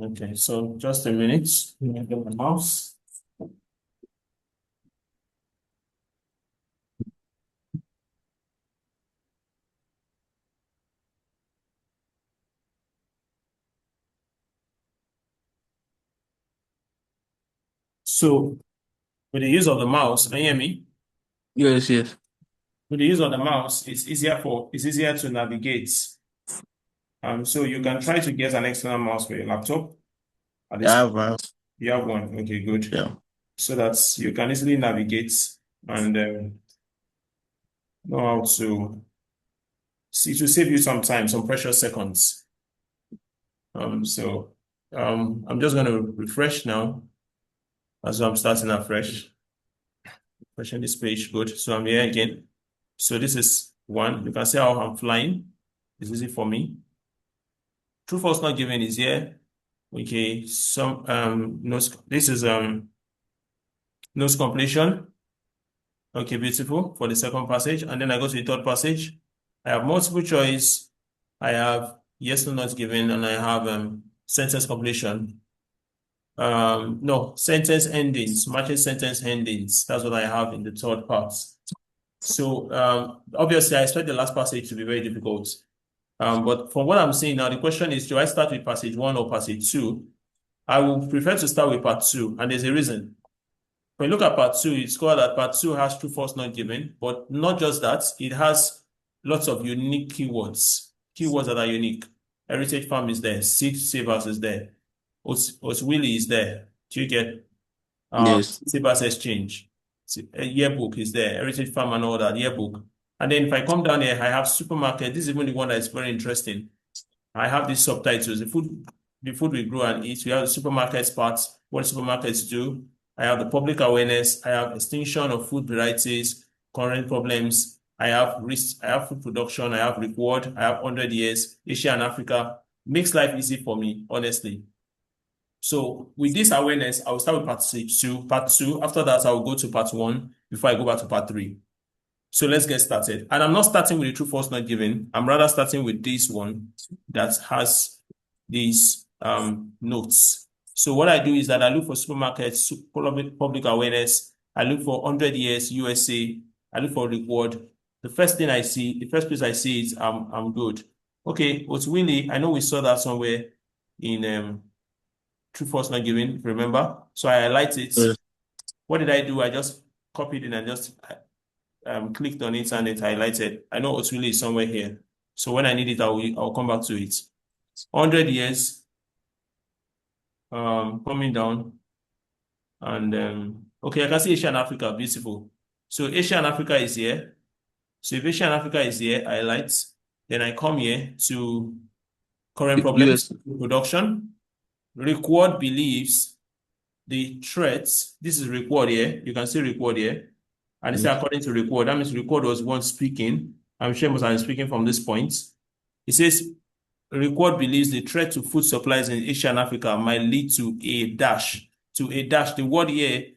Okay, so just a minute. Let me get my mouse. So with the use of the mouse, can you hear me? Yes, yes. With the use of the mouse, it's easier to navigate. So you can try to get an external mouse for your laptop. At I this, have, you have one. Okay, good. yeah. So that you can easily navigate and know how to see to save you some time, some precious seconds. So I'm just going to refresh now as I'm starting afresh. Refreshing this page. Good. So I'm here again. So this is one. You can see how I'm flying. It's easy for me. True false not given is here. Okay. Some notes. This is notes completion. Okay, beautiful for the second passage. And then I go to the third passage. I have multiple choice. I have yes or not given, and I have sentence completion. No, sentence endings, matching sentence endings. That's what I have in the third part. So obviously I expect the last passage to be very difficult. But from what I'm seeing now, the question is, do I start with passage 1 or passage 2? I will prefer to start with part 2, and there's a reason. When you look at part 2, it's called that part 2 has true false not given, but not just that, it has lots of unique keywords that are unique. Heritage Farm is there, Seed Savers is there, Willie is there. Do you get Yes. Savers Exchange? Yearbook is there, Heritage Farm and all that, yearbook. And then if I come down here, I have supermarket. This is even the one that is very interesting. I have these subtitles. The food we grow and eat. We have the supermarkets part, what supermarkets do. I have the public awareness. I have extinction of food varieties, current problems. I have risk. I have food production. I have reward. I have 100 years. Asia and Africa makes life easy for me, honestly. So with this awareness, I will start with part 2. Part 2. After that, I will go to part 1 before I go back to part 3. So let's get started. And I'm not starting with the true false not given. I'm rather starting with this one that has these notes. So what I do is that I look for supermarkets, public awareness. I look for 100 years USA. I look for reward. The first place I see is I'm good. Okay, what's Willie? I know we saw that somewhere in true false not given, remember? So I highlight it. Yes. What did I do? I just copied it and just clicked on it and it highlighted. I know Otsuli is somewhere here. So when I need it, I'll come back to it. 100 years coming down. And okay, I can see Asia and Africa, beautiful. So Asia and Africa is here. So if Asia and Africa is here, I highlight. Then I come here to current problems, US. production. Record believes the threats. This is record here. You can see record here. And it's according to record. That means record was one speaking. I'm sure I'm speaking from this point. It says record believes the threat to food supplies in Asia and Africa might lead to a dash. To a dash. The word here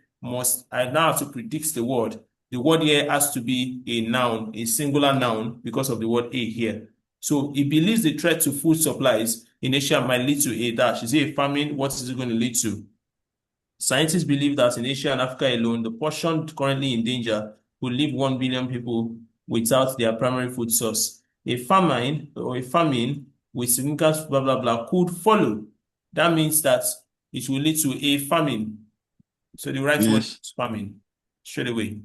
I now have to predict the word. The word here has to be a noun, a singular noun, because of the word a here. So it believes the threat to food supplies in Asia might lead to a dash. Is it a famine? What is it going to lead to? Scientists believe that in Asia and Africa alone, the portion currently in danger will leave 1 billion people without their primary food source. A famine with significant blah, blah, blah could follow. That means that it will lead to a famine. So the right word is famine straight away.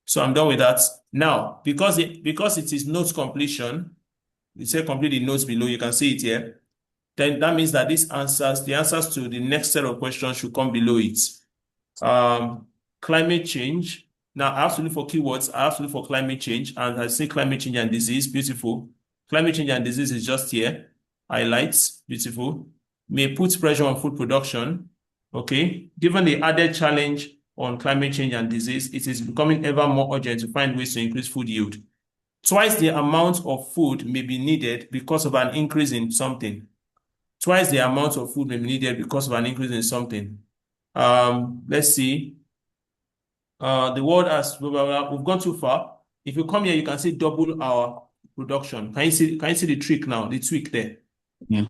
So I'm done with that. Now, because it is notes completion, it says complete the notes below. You can see it here. Then that means that the answers to the next set of questions should come below it. Climate change. Now I have to look for keywords. I have to look for climate change, and I say climate change and disease. Beautiful. Climate change and disease is just here. Highlights. Beautiful. May put pressure on food production. Okay. Given the added challenge on climate change and disease, it is becoming ever more urgent to find ways to increase food yield. Twice the amount of food may be needed because of an increase in something. Twice the amount of food may be needed because of an increase in something. Let's see. The world has we've gone too far. If you come here, you can see double our production. Can you see the trick now? The tweak there. Yeah.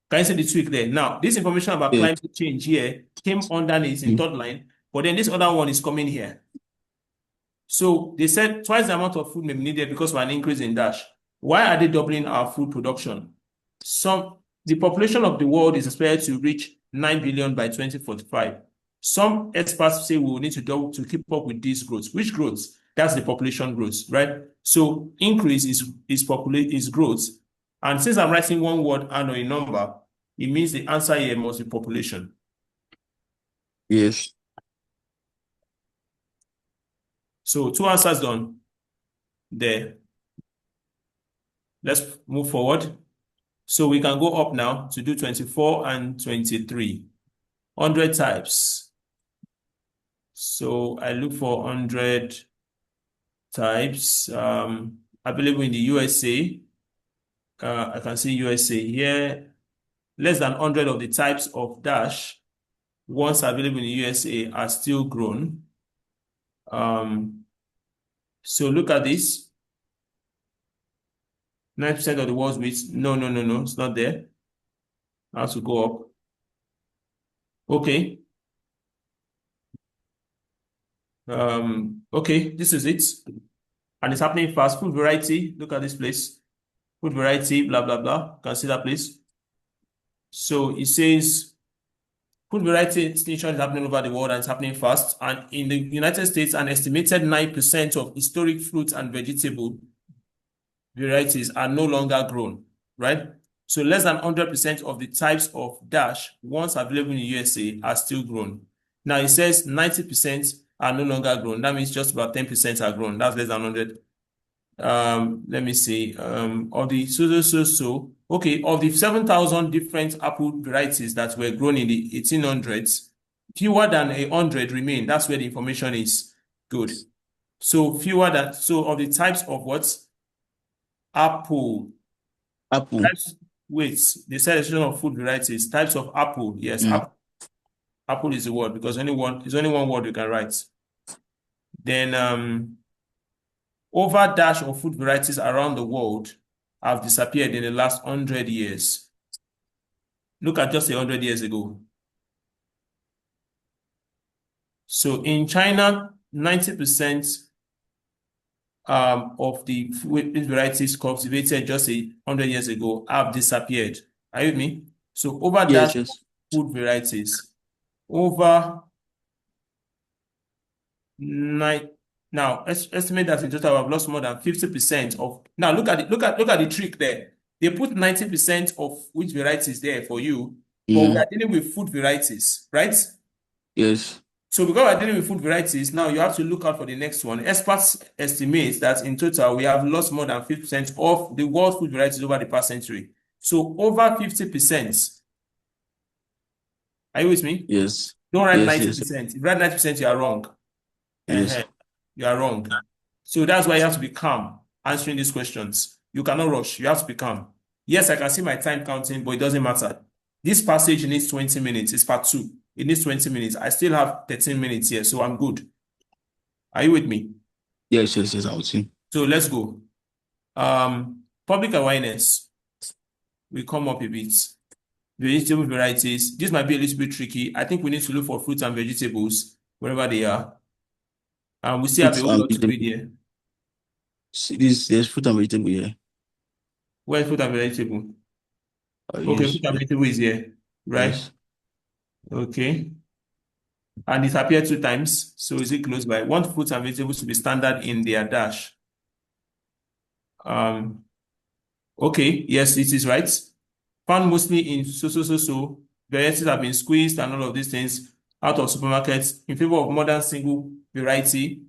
Can you see the tweak there? Now, this information about Yes. climate change here came underneath in third line, but then this other one is coming here. So they said twice the amount of food may be needed because of an increase in dash. Why are they doubling our food production? The population of the world is expected to reach 9 billion by 2045. Some experts say we will need to double to keep up with this growth. Which growth? That's the population growth, right? So increase is growth. And since I'm writing one word and a number, it means the answer here must be population. Yes. So 2 answers done there. Let's move forward. So we can go up now to do 24 and 23. 100 types. So I look for 100 types. Available in the USA. I can see USA here. Less than 100 of the types of dash once available in the USA are still grown. So look at this. 9% of the world's wheat. No, it's not there. I have to go up. Okay. Okay, this is it. And it's happening fast. Food variety. Look at this place. Food variety, blah, blah, blah. You can see that place. So it says food variety extinction is happening over the world and it's happening fast. And in the United States, an estimated 9% of historic fruits and vegetable varieties are no longer grown, right? So less than 100% of the types of dash once available in the USA are still grown. Now it says 90% are no longer grown. That means just about 10% are grown. That's less than 100. Let me see. Of the okay, of the 7,000 different apple varieties that were grown in the 1800s, fewer than 100 remain. That's where the information is good. So of the types of what? Apple. Types, wait, they said a selection of food varieties. Types of apple. Yes, apple is the word because there's only one word you can write. Then over dash of food varieties around the world have disappeared in the last 100 years. Look at just 100 years ago. So in China, 90% of the food varieties cultivated just 100 years ago have disappeared. Are you with me? So over dash food varieties, over nine. Now, estimate that in total I've lost more than 50% of. Now, look at the trick there. They put 90% of which varieties there for you, but we are dealing with food varieties, right? Yes. So because we're dealing with food varieties, now you have to look out for the next one. Experts estimate that in total we have lost more than 50% of the world food varieties over the past century. So over 50%. Are you with me? Yes. Don't write 90%. If you write 90%, you are wrong. Yes. You are wrong. So that's why you have to be calm answering these questions. You cannot rush. You have to be calm. Yes, I can see my time counting, but it doesn't matter. This passage needs 20 minutes. It's part 2. It needs 20 minutes. I still have 13 minutes here, so I'm good. Are you with me? Yes, I will see. So let's go. Public awareness. We come up a bit. Vegetable varieties. This might be a little bit tricky. I think we need to look for fruits and vegetables wherever they are. And we still have a whole lot to read here. There's fruit and vegetable here. Where's fruit and vegetable? Okay, fruit and vegetable is here, right? Yes. Okay. And it appeared 2 times. So is it close by? Want fruits and vegetables to be standard in their dash. Okay, yes, it is right. Found mostly in so. Varieties have been squeezed and all of these things out of supermarkets in favor of modern single variety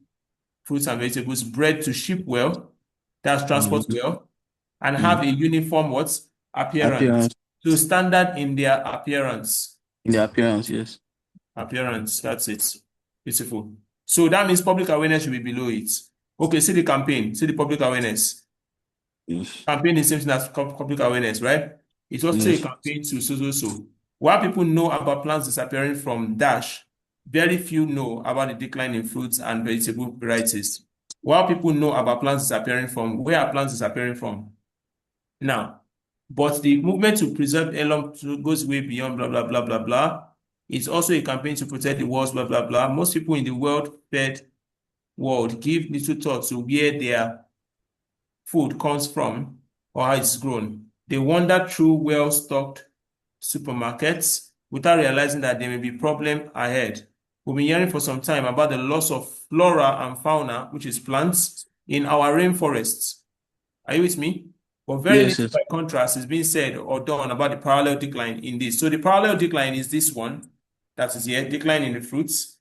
fruits and vegetables bred to ship well, that's transport well, and have a uniform what? Appearance. So standard in their appearance. In their appearance, yes. Appearance, that's it. Beautiful. So that means public awareness should be below it. Okay, see the campaign, see the public awareness. Yes. Campaign is same thing as public awareness, right? It's also a campaign to so. While people know about plants disappearing from dash, very few know about the decline in fruits and vegetable varieties. While people know about plants disappearing from, where are plants disappearing from? Now, But the movement to preserve heirloom goes way beyond blah, blah, blah, blah, blah. It's also a campaign to protect the world's blah, blah, blah. Most people in the world-fed world give little thought to where their food comes from or how it's grown. They wander through well-stocked supermarkets without realizing that there may be problem ahead. We've been hearing for some time about the loss of flora and fauna, which is plants, in our rainforests. Are you with me? But very Yes, little, yes. by contrast, is being said or done about the parallel decline in this. So the parallel decline is this one, that is here, decline in the fruits.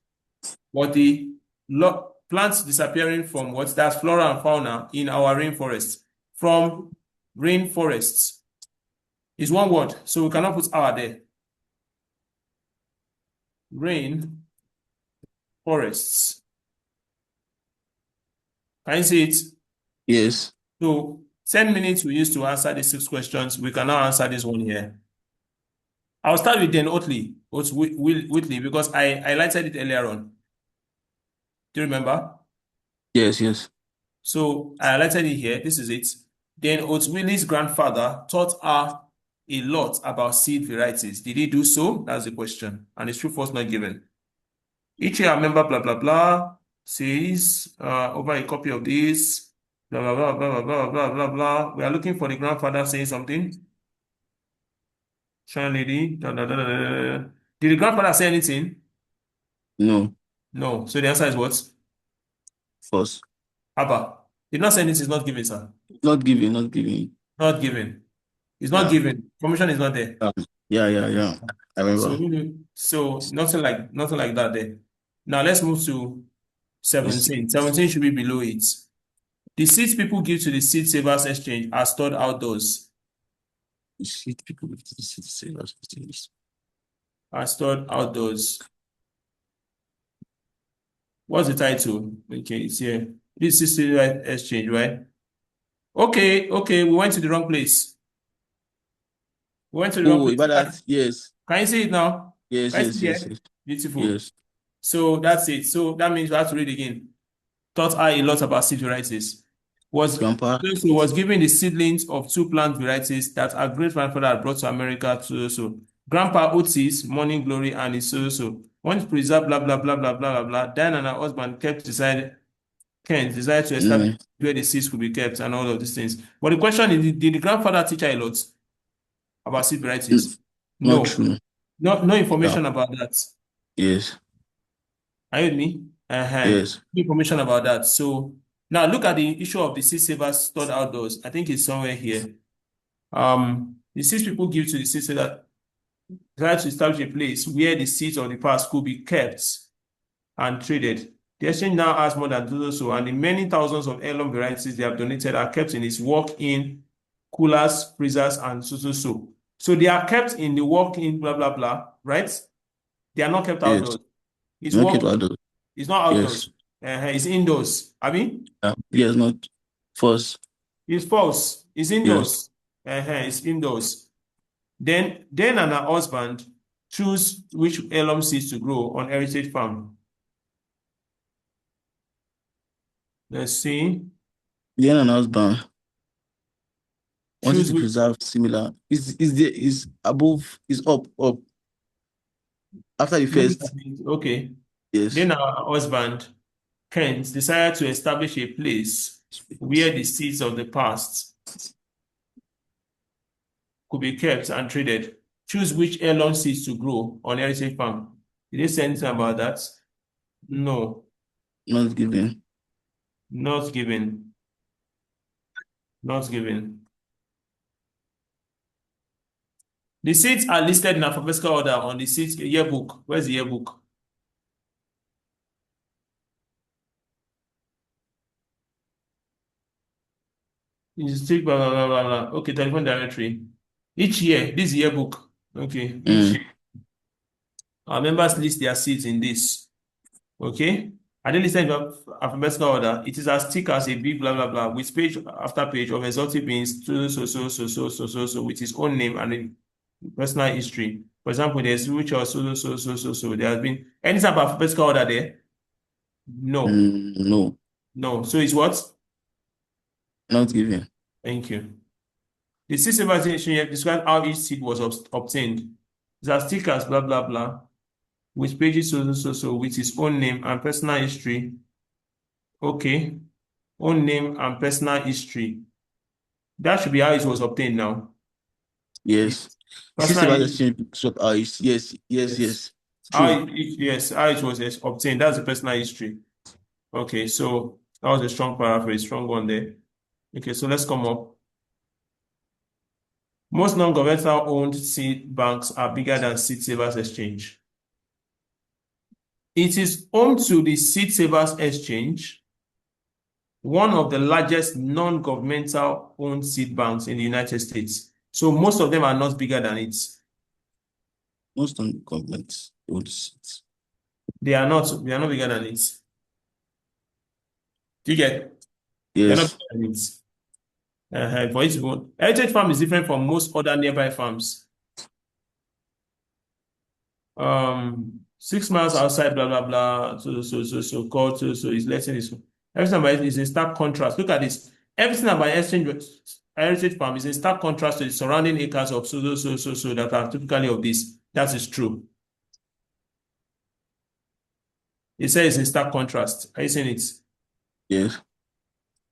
But the plants disappearing from what? That's flora and fauna in our rainforests. From rainforests is one word, so we cannot put our there. Rain forests. Can you see it? Yes. So 10 minutes we used to answer the 6 questions. We can now answer this one here. I'll start with Dan Whitley because I highlighted it earlier on. Do you remember? Yes, yes. So I highlighted it here. This is it. Then Oates Willie's grandfather taught her a lot about seed varieties. Did he do so? That's the question. And it's true, false, not given. Each year, a member, blah, blah, blah, says, over a copy of this, blah, blah, blah, blah, blah, blah, blah, blah. We are looking for the grandfather saying something. Shine lady. Da, da, da, da, da. Did the grandfather say anything? No. No. So the answer is what? False. Abba. Did not say anything, is not given, sir. Not giving, not giving. Not given. It's not Yeah. given. Permission is not there. Yeah, yeah, yeah. I So, remember. nothing like that there. Now let's move to Yes. 17. 17 should be below it. The seeds people give to the seed savers exchange are stored outdoors. You see people with the city savers things. Are stored outdoors. What's the title? Okay, it's here. This is seed saver exchange, right? Okay, we went to the wrong place. We went to the wrong Oh, place. about that? Yes. Can you see it now? Yes, Can you yes, see yes, it? yes. Beautiful. Yes. So that's it. So that means we have to read again. Taught her a lot about seed varieties. Grandpa. Was given the seedlings of two plant varieties that our great grandfather had brought to America to so. Grandpa Otis, Morning Glory, and his so. Once preserved, blah, blah, blah, blah, blah, blah, blah. Diane and her husband Kent decided to establish Mm. where the seeds could be kept and all of these things. But the question is, did the grandfather teach her a lot about seed varieties? Not No. true. No Yeah. information about that. Yes. Are you with me? Yes. No information about that. So now look at the issue of the seed savers stored outdoors. I think it's somewhere here. The seeds people give to the seed saver try to establish a place where the seeds of the past could be kept and traded. The exchange now has more than so, and the many thousands of heirloom varieties they have donated are kept in its walk-in coolers, freezers, and so. So they are kept in the walk-in blah blah blah, right? They are not kept Yes. outdoors. It's Not keep walk-in. outdoors. It's not outdoors. Yes. It's indoors. I mean, Yes, not first. it's false. It's Yes. indoors. It's indoors. Then and her husband choose which heirloom seeds to grow on Heritage Farm. Let's see. Then an husband wanted Choose to which. preserve similar. Is there is above is up after the first. Okay. Yes. Then our husband, Kent, decided to establish a place where the seeds of the past could be kept and traded. Choose which heirloom seeds to grow on Heritage Farm. Did they say anything about that? No, Not given. not given. Not given. The seats are listed in alphabetical order on the seat yearbook. Where's the yearbook? Institute, blah, blah, blah, blah, blah. Okay, telephone directory. Each year, this yearbook. Okay, each Mm. year, our members list their seats in this. Okay? Are they listed in alphabetical order? It is as thick as a big blah, blah, blah, with page after page of exotic beings, so, with his own name and a personal history. For example, there's which are so. There has been any type of alphabetical order there? No. No, No. So it's what? not given. Thank you. The seed savers exchange describes how each seed was obtained. It's as thick as blah blah blah, with pages so with his own name and personal history. Okay, own name and personal history. That should be how it was obtained now. Yes. Since Personal about history. exchange swap hours. Yes, yes, Yes. yes. How True. yes, how it was obtained. That's the personal history. Okay, so that was a strong paraphrase, strong one there. Okay, so let's come up. Most non-governmental owned seed banks are bigger than Seed Savers Exchange. It is home to the Seed Savers Exchange, one of the largest non-governmental owned seed banks in the United States. So most of them are not bigger than it. Most on government owned seats. They are not bigger than it. Do you get? They're not Yes. bigger than it. For it to go. Heritage Farm is different from most other nearby farms. 6 miles outside, blah blah blah. Called is letting this. Everything about it is in stark contrast. Look at this. Everything about heritage farm is in stark contrast to the surrounding acres of that are typically of this. That is true. It says it's in stark contrast. Are you seeing it? Yes.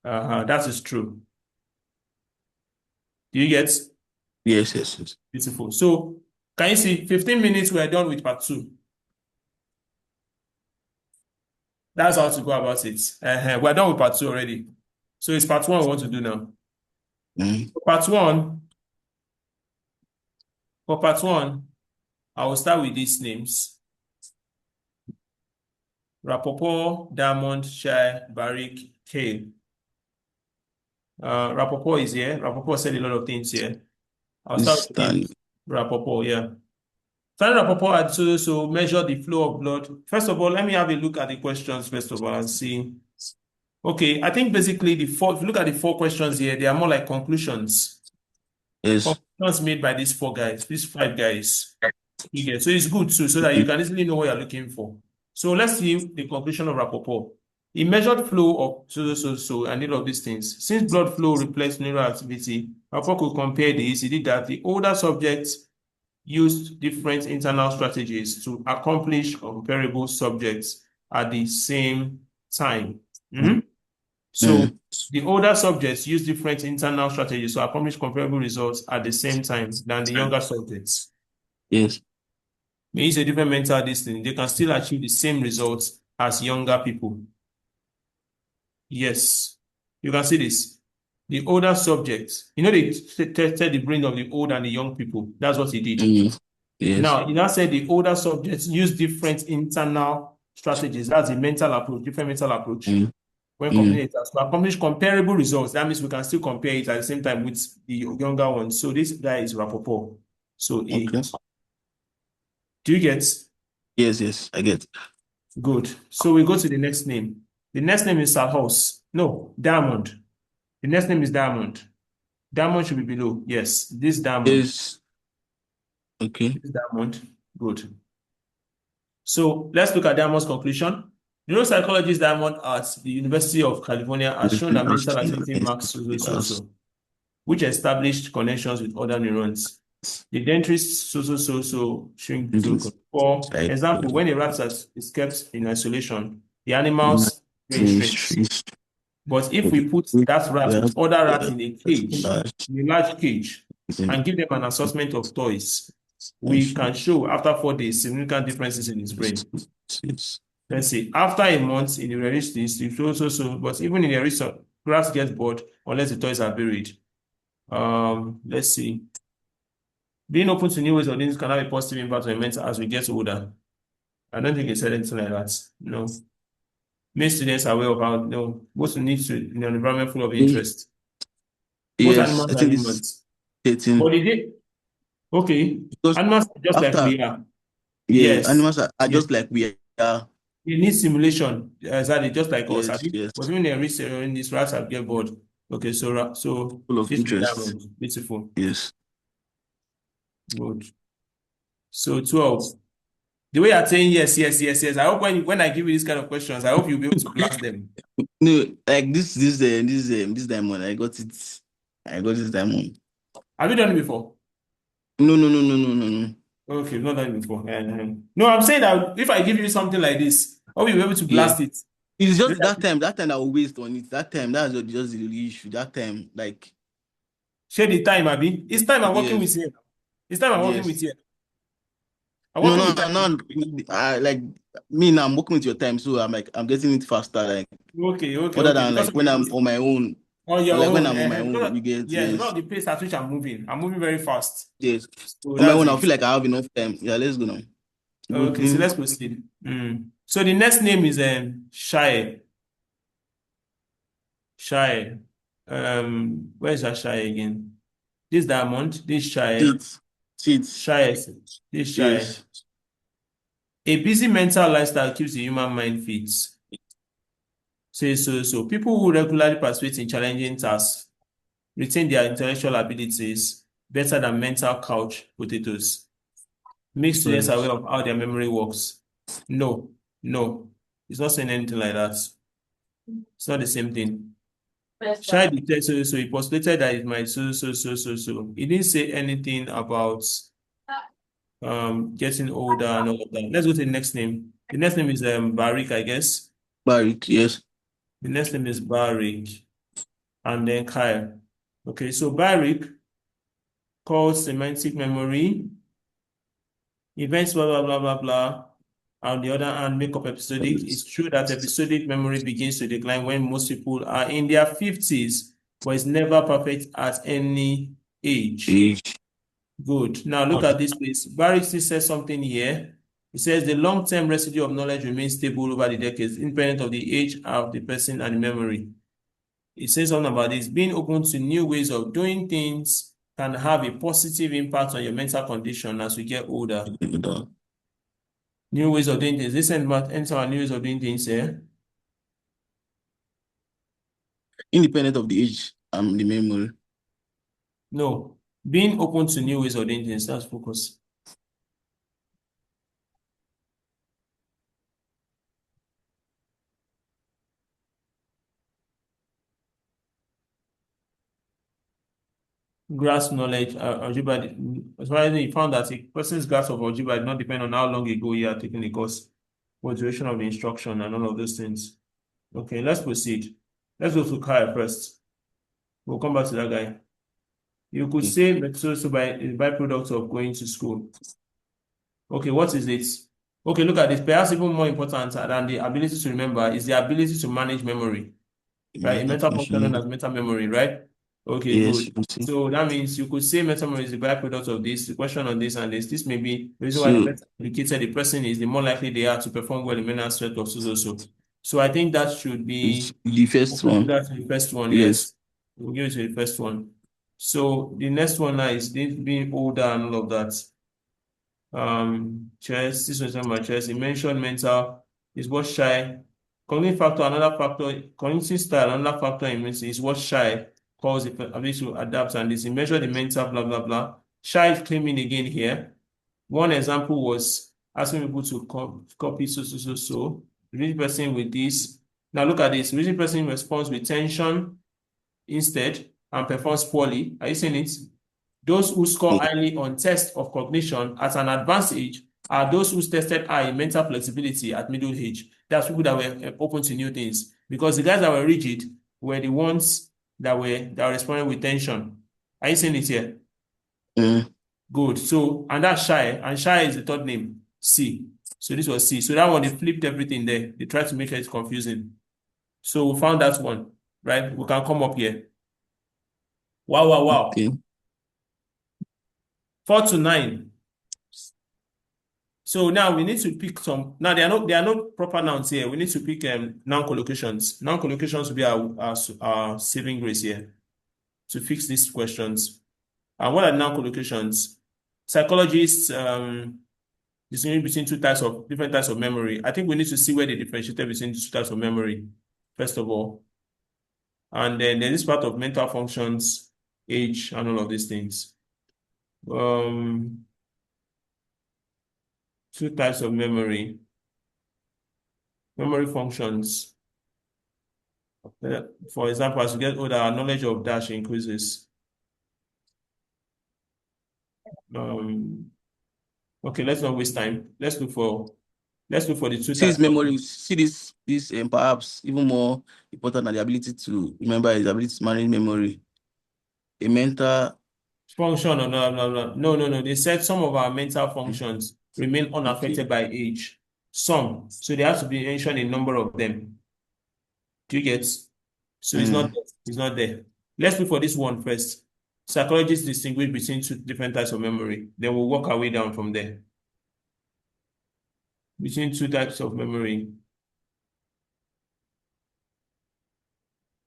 That is true. Do you get? Yes, yes, yes. Beautiful. So can you see 15 minutes we're done with part 2. That's how to go about it. We're done with part 2 already. So it's part 1 we want to do now. Mm. For part one, I will start with these names. Rapoport, Diamond, Shai, Barrick, Kale. Rapoport is here. Rapoport said a lot of things here. I'll start This with him. time. Rapoport, yeah. Stanley Rapoport had so measure the flow of blood. First of all, let me have a look at the questions first of all and see. Okay, I think basically if you look at the 4 questions here, they are more like conclusions. Yes. Conclusions made by these 4 guys, these 5 guys. Yeah, so it's good too, so that you can easily know what you're looking for. So let's see the conclusion of Rapoport. He measured flow of and all of these things. Since blood flow reflects neural activity, Rapoport could compare this. He did that. The older subjects used different internal strategies to accomplish comparable subjects at the same time. So Mm. the older subjects use different internal strategies to accomplish comparable results at the same time than the younger subjects. Yes. They use a different mental destiny. They can still achieve the same results as younger people. Yes, you can see this. The older subjects, they tested the brain of the old and the young people. That's what he did. Mm. Yes. Now, he now said the older subjects use different internal strategies. That's a mental approach, different mental approach. Mm. When Mm. comparing it to accomplish comparable results, that means we can still compare it at the same time with the younger ones. So this guy is Rapoport. So A. Okay. Do you get? Yes, yes, I get. Good. So we go to the next name. The next name is Salhouse. No, Diamond. The next name is Diamond. Diamond should be below. Yes, this Diamond. Yes. Okay. This Diamond. Good. So let's look at Diamond's conclusion. Neuropsychologist Diamond at the University of California has shown that mental activity marks which established connections with other neurons. The dentist shrink through. For example, when a rat is kept in isolation, the animal's brain shrinks. But if we put that rat with other rats in a cage, in a large cage, and give them an assortment of toys, we can show after 4 days significant differences in his brain. Let's see, after a month in the release this, but even in the release, grass gets bored unless the toys are buried. Let's see. Being open to new ways of things can have a positive impact on your mental as we get older. I don't think it said anything like that. No. Most students are aware of how most need to in an environment full of interest. Both Yes, animals I are think humans. it's 13. But okay. Because Animals are just like after, we are. yeah, Yes. animals are Yes. just like we are. They need simulation, exactly, just like us. Yes, yes. But when they reach in these rats have get bored. Okay, so Full of this is interest. Diamond. Beautiful. Yes. Good. So 12. The way you're saying yes, yes, yes, yes. I hope when I give you these kind of questions, I hope you'll be able to blast them. No, like this diamond. I got it. I got this diamond. Have you done it before? No, no, no, no, no, no, no. Okay, you've not done it before. No, I'm saying that if I give you something like this, or you'll be able to Yeah. blast it. It's Look just at that time I will waste on it. That time, that's just the only issue. That time, like, share the time, Abby. It's time I'm working with yes, you. It's time I'm working with yes. you. I'm No, working no, with no, time. no. I like me now. I'm working with your time, so I'm like I'm getting it faster. Like Okay, okay, other okay. than Because like of when the I'm pace on my own, on your or like when own. I'm on my own, you get Yes, because yes, of the pace at which I'm moving. I'm moving very fast. yes. So On my that's own, I it. feel like I have enough time. Yeah, let's go now. Good. Okay, so let's proceed. So the next name is Shai. Shai. Where's that Shai again? This Diamond, this Shai. Sit, sit. Shai. This Shai. Yes. A busy mental lifestyle keeps the human mind fit. So people who regularly participate in challenging tasks retain their intellectual abilities better than mental couch potatoes. Make students aware Yes. of how their memory works. No, no, it's not saying anything like that. It's not the same thing. Child detected so he postulated that it might so. He didn't say anything about getting older and all of that. Let's go to the next name. The next name is Barik, I guess. Barik. Yes. The next name is Barik and then Kyle. Okay, so Barik called semantic memory, events, blah blah blah blah blah. On the other hand, make up episodic. It's true that episodic memory begins to decline when most people are in their 50s, but it's never perfect at any age. Age. Good. Now look at this place. Barrick still says something here. It says the long-term residue of knowledge remains stable over the decades, independent of the age of the person and the memory. It says something about this. Being open to new ways of doing things can have a positive impact on your mental condition as we get older. New ways of doing things. Listen about any new ways of doing things here. Independent of the age and the memory. No. Being open to new ways of doing things. That's focus. Grasp knowledge, algebra. Surprisingly, he found that a person's grasp of algebra did not depend on how long ago he had taken the course, what duration of the instruction, and all of those things. Okay, let's proceed. Let's go to Kyle first. We'll come back to that guy. You could Okay. say so by a byproduct of going to school. Okay, what is it? Okay, look at this. Perhaps even more important than the ability to remember is the ability to manage memory. Right? A mental function known as meta memory, right? Okay, Yes, good. you can see. So that means you could say meta memory is the byproduct of this, the question on this and this. This may be the reason why the So better educated the person is, the more likely they are to perform well in many aspects of so. So I think that should it's be, the we'll first give one. that to the first one, Yes. yes. We'll give it to the first one. So the next one now is this being older and all of that. Chess, this was my chess. He mentioned mental is what shy. Cognitive factor, another factor, cognitive style, another factor in mental is what shy calls the ability to adapt and this. He measured the mental, blah, blah, blah. Shy is claiming again here. One example was asking people to copy so. The reading person with this. Now look at this. The reading person responds with tension instead and performs poorly. Are you seeing it? Those who score Yeah. highly on tests of cognition at an advanced age are those who tested high in mental flexibility at middle age. That's people that were open to new things. Because the guys that were rigid were the ones that were responding with tension. Are you seeing it here? Mm, Good. So, and that's shy. And shy is the third name. C. So this was C. So that one, they flipped everything there. They tried to make it confusing. So we found that one, right? We can come up here. Wow, wow, wow. okay. 4 to 9. So now we need to pick some. Now there are no proper nouns here. We need to pick noun collocations. Noun collocations will be our saving grace here to fix these questions. And what are noun collocations? Psychologists distinguish between different types of memory. I think we need to see where they differentiated between the two types of memory, first of all. And then there's this part of mental functions, age, and all of these things. Two types of memory. Memory functions. For example, as we get older, our knowledge of dash increases. Okay, let's not waste time. Let's look for the two See types this of memory, see this perhaps even more important than the ability to remember is the ability to manage memory. A mental, function or no. They said some of our mental functions remain okay. unaffected by age. Some. So they have to be mentioned a number of them. Do you get? So it's not Mm. there. It's not there. Let's look for this one first. Psychologists distinguish between two different types of memory. Then we'll work our way down from there. Between two types of memory.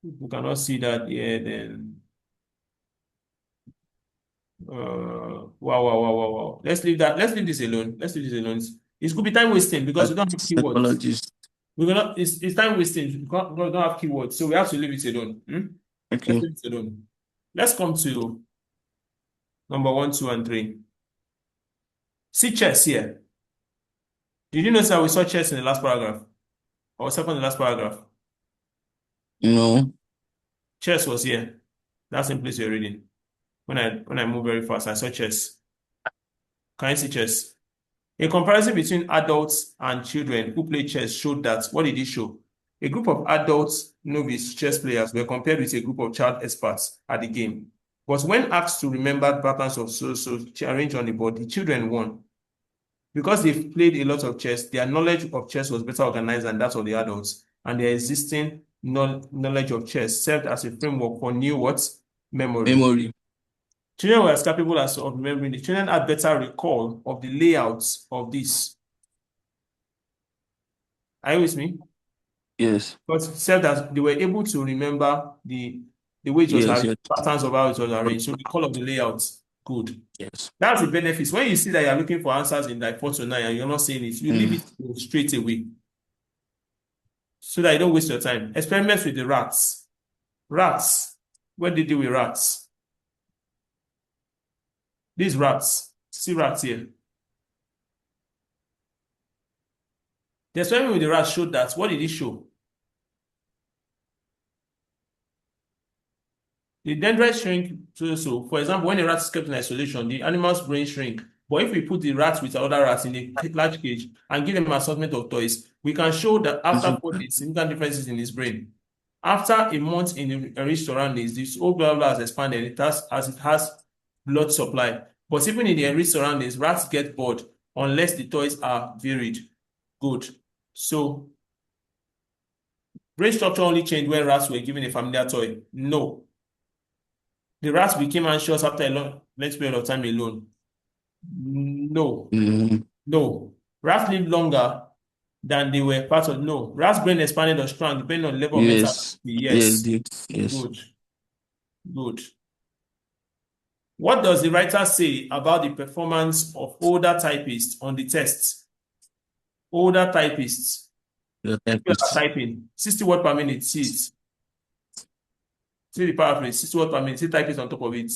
We cannot see that here, then. Wow. Let's leave that. Let's leave this alone. Let's leave this alone. It could be time wasting because we don't have keywords. Psychologist. We're gonna. It's time wasting. We don't have keywords, so we have to leave it alone. Let's Okay. leave it alone. Let's come to number one, two, and three. See chess here. Did you notice that we saw chess in the last paragraph or second to last paragraph? No. Chess was here. That's in place you're reading. When I move very fast, I saw chess. Can you see chess? A comparison between adults and children who play chess showed that what did it show? A group of adult novice chess players were compared with a group of child experts at the game. But when asked to remember patterns of so arranged on the board, the children won. Because they've played a lot of chess, their knowledge of chess was better organized than that of the adults, and their existing knowledge of chess served as a framework for new what? Memory. Memory. Children were as capable as of remembering. The children had better recall of the layouts of this. Are you with me? Yes. But served as they were able to remember the way it was Yes. arranged, Yes. patterns of how it was arranged. So the call of the layouts, good. Yes. That's the benefits. When you see that you're looking for answers in like 4 to 9 and you're not saying it, you leave Mm. it straight away so that you don't waste your time. Experiments with the rats. Rats. What did they do with rats? These rats. See rats here. The experiment with the rats showed that. What did it show? The dendrites shrink. So, for example, when a rat is kept in isolation, the animal's brain shrink. But if we put the rats with other rats in a large cage and give them an assortment of toys, we can show that after 4 days, significant differences in his brain. After a month in enriched surroundings, this whole blah blah has expanded. It has blood supply. But even in the enriched surroundings, rats get bored unless the toys are varied. Good. So brain structure only changed when rats were given a familiar toy. No. The rats became anxious after a long length period of time alone. No. Mm. No. Rats lived longer than they were part of. No. Rats' brain expanded or shrank depending on the level of mental Yes. activity. Yes. Yes. Yes. Good. Good. What does the writer say about the performance of older typists on the tests? Older typists. The People are therapist. typing 60 words per minute. See it. See the paraphrase, 60 words per minute. See typists on top of it.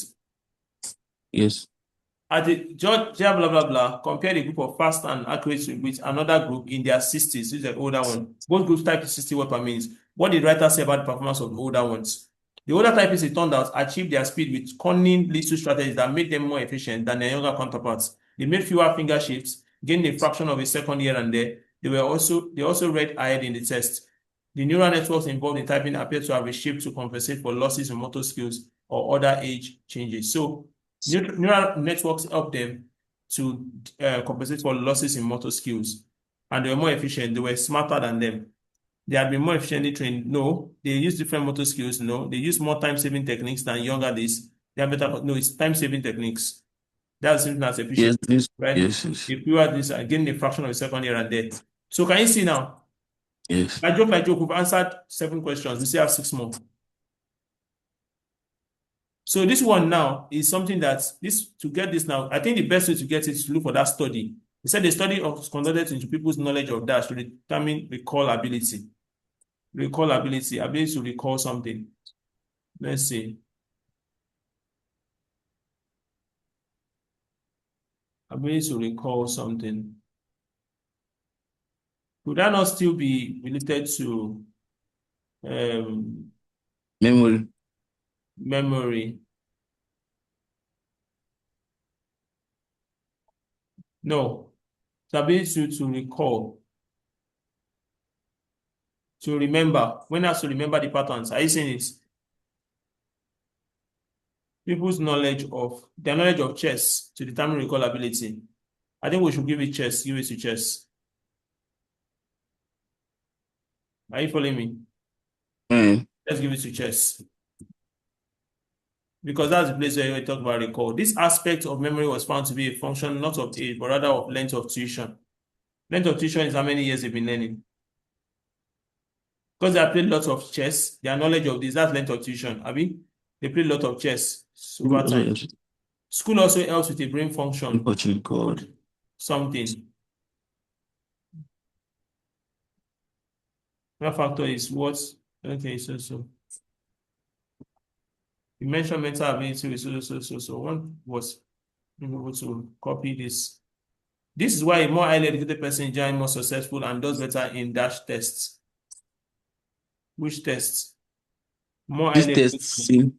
Yes. At the judge, blah blah blah, compare the group of fast and accurate with another group in their 60s. This is the older one. Both groups typed 60 words per minute. What did the writer say about the performance of the older ones? The older typists, it turned out, achieved their speed with cunning little strategies that made them more efficient than their younger counterparts. They made fewer finger shifts, gained a fraction of a second here and there. They also read ahead in the test. The neural networks involved in typing appear to have reshaped to compensate for losses in motor skills or other age changes. So neural networks help them to compensate for losses in motor skills, and they were more efficient. They were smarter than them. They had been more efficiently trained. No, they use different motor skills. No, they use more time-saving techniques than younger days. They are better. No, it's time-saving techniques. That's something that's Yes. efficient, Yes. right? Yes. Yes. If you are this, again, a fraction of a second here and there. So can you see now? Yes. Like joke, we've answered 7 questions. We still have 6 more. So this one now is something that this to get this now, I think the best way to get it is to look for that study. He said the study was conducted into people's knowledge of that to determine recall ability. Recall ability to recall something. Let's see. Ability to recall something. Could that not still be related to um, Memory. memory? No. The ability to recall, to remember. When asked to remember the patterns, are you saying it? People's knowledge of their knowledge of chess to determine recall ability. I think we should give it chess. Give it to chess. Are you following me? Let's give it to chess. Because that's the place where we talk about recall. This aspect of memory was found to be a function not of age, but rather of length of tuition. Length of tuition is how many years they've been learning. Because they have played lots of chess, their knowledge of this, that's length of tuition. I mean, they played a lot of chess over time. School also helps with a brain function called something. Another factor is what? Okay, so. You mentioned mental ability with so. One was able to copy this. This is why a more highly educated person is generally more successful and does better in dash tests. Which tests? More This highly test educated.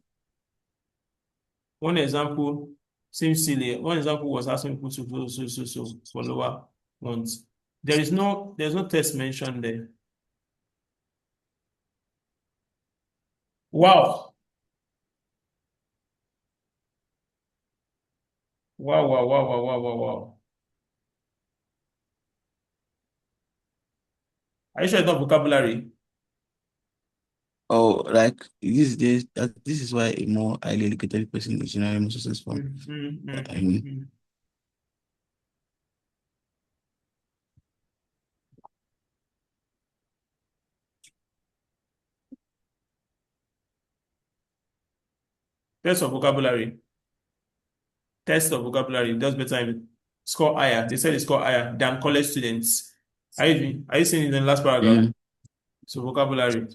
One example seems silly. One example was asking people to do so for lower ones. There's no test mentioned there. Wow. Wow. Are you sure it's not vocabulary? Oh, like this is why a more highly educated person is generally more successful. I mean, Test of vocabulary. Test of vocabulary does better in score higher. They said they score higher than college students. Are you seeing it in the last paragraph? So vocabulary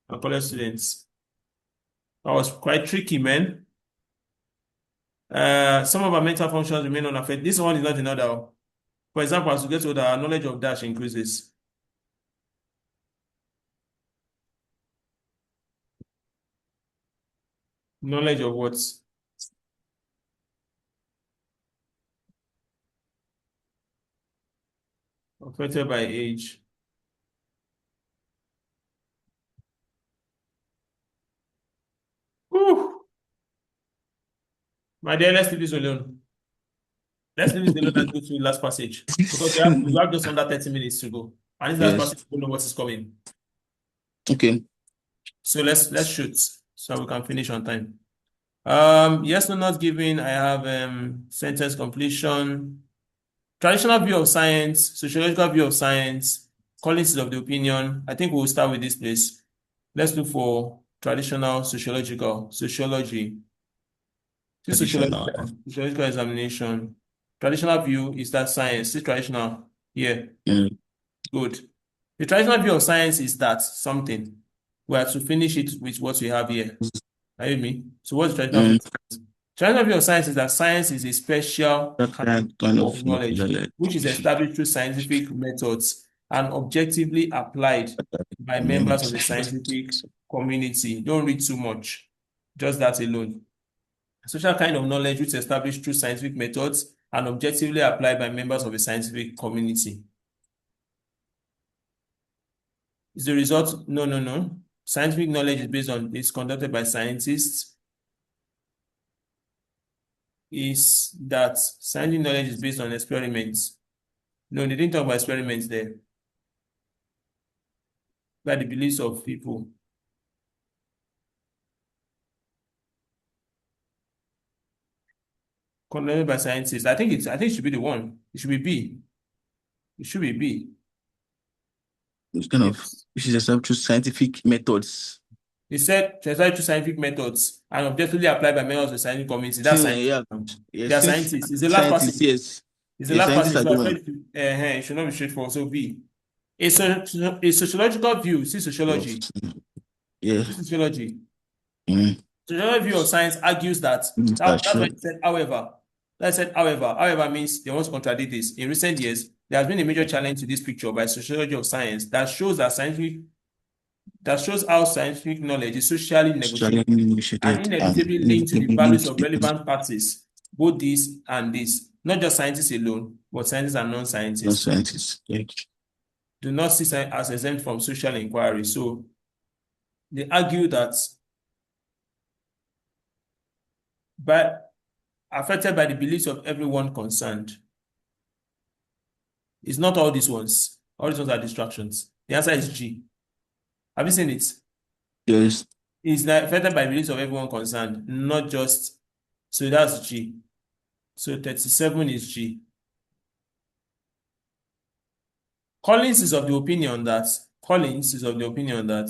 and college students. That was quite tricky, man. Some of our mental functions remain unaffected. This one is not in order. For example, as we get older, our knowledge of dash increases. Knowledge of what? Affected by age. Whew. My dear, let's leave this alone. Let's leave this alone and go to the last passage. Because we have just under 30 minutes to go. And this last yes. passage, we don't know what is coming. Okay. So let's shoot so we can finish on time. Yes, no, not given. I have sentence completion. Traditional view of science, sociological view of science, Collins of the opinion. I think we'll start with this place. Let's look for traditional sociology. This sociological examination. Traditional view is that science. This traditional. Yeah. Good. The traditional view of science is that something. We have to finish it with what we have here. Are you with me? So what's the traditional view of science? Traditional view of science is that science is a special kind of knowledge which is established through scientific methods and objectively applied by members of the scientific community. Don't read too much. Just that alone. A social kind of knowledge which is established through scientific methods and objectively applied by members of the scientific community. Is the result? No. Scientific knowledge is conducted by scientists. Is that scientific knowledge is based on experiments? No, they didn't talk about experiments there. By the beliefs of people. Conducted by scientists. I think it should be the one. It should be B. It should be B. It's kind of which is established through scientific methods. They said established through scientific methods and objectively applied by members of the scientific community. That's scientists. They are scientists. It's the last passage. Yes. It's the last passage. So it should not be straightforward. So B. A sociological view. See sociology. Yeah. Sociology. Sociological view of science argues that that's what it said, however. That said, however means they want to contradict this. In recent years, there has been a major challenge to this picture by sociology of science that shows how scientific knowledge is socially negotiated and inevitably linked to the values of relevant parties, both this and this. not just scientists alone, but scientists and No non-scientists, scientists. Yeah. do not see science as exempt from social inquiry. So they argue that but affected by the beliefs of everyone concerned. It's not all these ones. All these ones are distractions. The answer is G. Have you seen it? Yes. It's not affected by the beliefs of everyone concerned, not just. So that's G. So 37 is G. Collins is of the opinion that Collins is of the opinion that